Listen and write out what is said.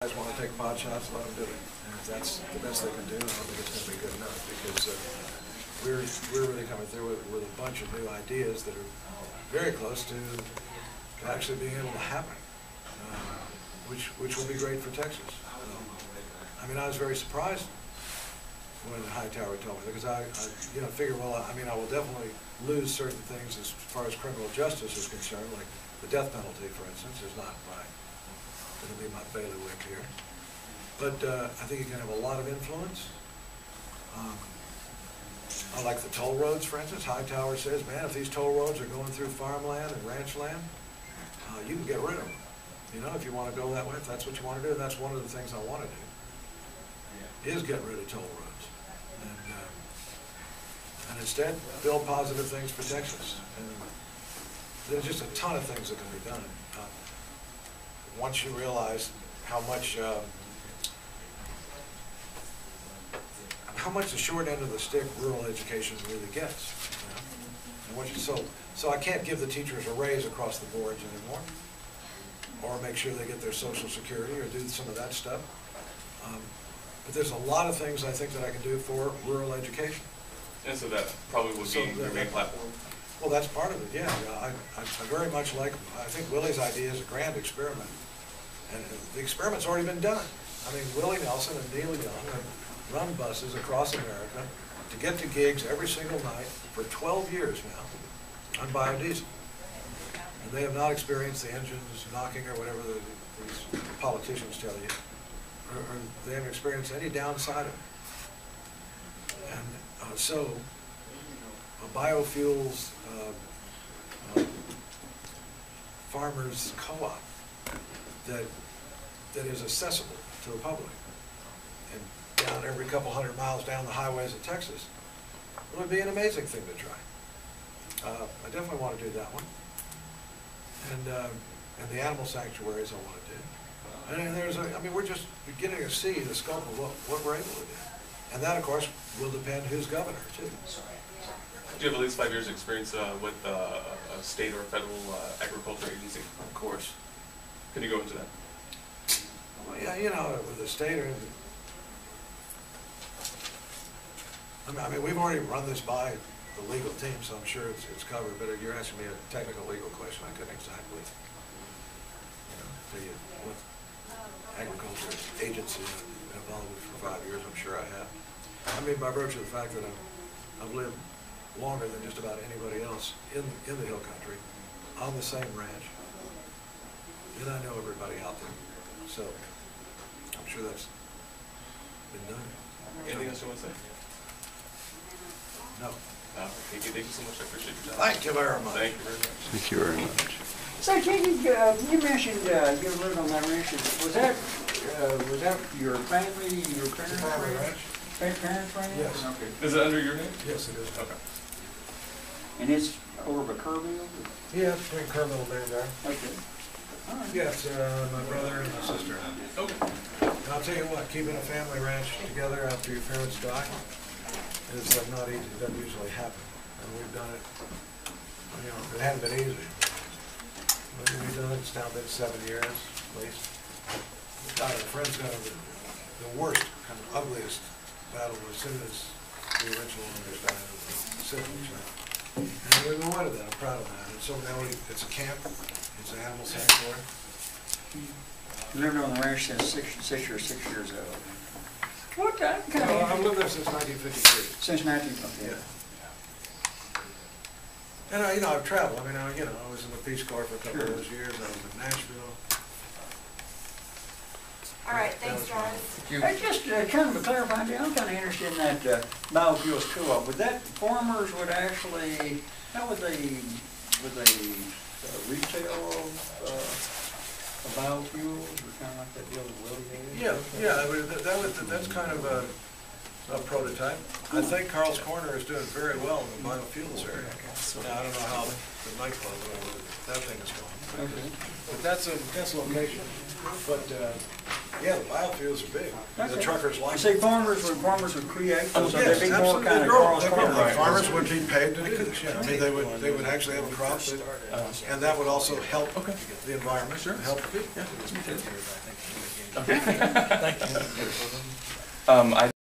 guys want to take pot shots, let them do it. And if that's the best they can do, I don't think it's going to be good enough, because we're really coming through with a bunch of new ideas that are very close to actually being able to happen, which will be great for Texas. I mean, I was very surprised when Hightower told me, because I figure, well, I mean, I will definitely lose certain things as far as criminal justice is concerned, like the death penalty, for instance, is not going to be my bailiwick here. But I think he can have a lot of influence. I like the toll roads, for instance. Hightower says, man, if these toll roads are going through farmland and ranch land, you can get rid of them. You know, if you want to go that way, if that's what you want to do, and that's one of the things I want to do, is get rid of toll roads. And instead, build positive things for Texas. And there's just a ton of things that can be done. Once you realize how much the short end of the stick rural education really gets. You know? And so I can't give the teachers a raise across the boards anymore, or make sure they get their Social Security, or do some of that stuff. But there's a lot of things I think that I can do for rural education. And so that probably would be your main platform? Well, that's part of it, yeah. I very much like, I think Willie's idea is a grand experiment. And the experiment's already been done. I mean, Willie Nelson and Neil Young have run buses across America to get to gigs every single night for 12 years now on biodiesel. And they have not experienced the engines knocking or whatever these politicians tell you. Or they haven't experienced any downside of it. And so, a biofuels farmers co-op that is accessible to the public, and down every couple hundred miles down the highways of Texas, it would be an amazing thing to try. I definitely want to do that one. And the animal sanctuaries I want to do. And I mean, we're just beginning to see the scope of what we're able to do. And that, of course, will depend who's governor, too. Do you have at least 5 years' experience with a state or federal agriculture agency? Of course. Can you go into that? Well, yeah, you know, with the state or I mean, we've already run this by the legal team, so I'm sure it's covered. But if you're asking me a technical legal question, I couldn't exactly, tell you what agriculture agency I've been involved with for 5 years. I'm sure I have. I mean, by virtue of the fact that I've lived longer than just about anybody else in the hill country on the same ranch, and I know everybody out there. So I'm sure that's been done. Anything else you want to say? No. Thank you so much. I appreciate your time. Thank you very much. Thank you very much. Thank you very much. So, Kinky, you mentioned you lived on that ranch. Was that your family, your parents' Family ranch? Parents' ranch? Yes. Okay. Is it under your name? Yes, it is. Okay. And it's over by Kerrville? Yeah, it's between Kerrville and Bandar. Okay. All right. Yeah, it's my brother and my sister. Okay. And I'll tell you what, keeping a family ranch together after your parents die is not easy. It doesn't usually happen. And we've done it, it hasn't been easy. But we've done it, it's now been 7 years at least. A friend's got the worst, kind of ugliest battle as soon as the original owners died of the siblings. And we've avoided that. I'm proud of that. And so now it's a camp. It's an animal sanctuary. You lived on the ranch since six years old. What kind I've lived there since 1953. Since 1953. Yeah. And I've traveled. I mean, I was in the Peace Corps for a couple of those years. I was in Nashville. All right, thanks, guys. Hey, just kind of a clarifying deal, I'm kind of interested in that biofuels co-op. Would that farmers would actually, how would they retail biofuels, or kind of like that deal with Willie? Yeah. I mean, that's kind of a prototype. I think Carl's Corner is doing very well in the biofuels area. Now, I don't know how the nightclub, that thing is going. Okay. But that's a location. But yeah, the biofuels are big. Okay. The truckers like. You say farmers would create, so yes, they'd be more kind of Carl's Corner. Corner. Farmers would be paid to do this. Yeah, I mean, they would actually have a crop, and that would also help the environment, help the people. Okay. Thank you. I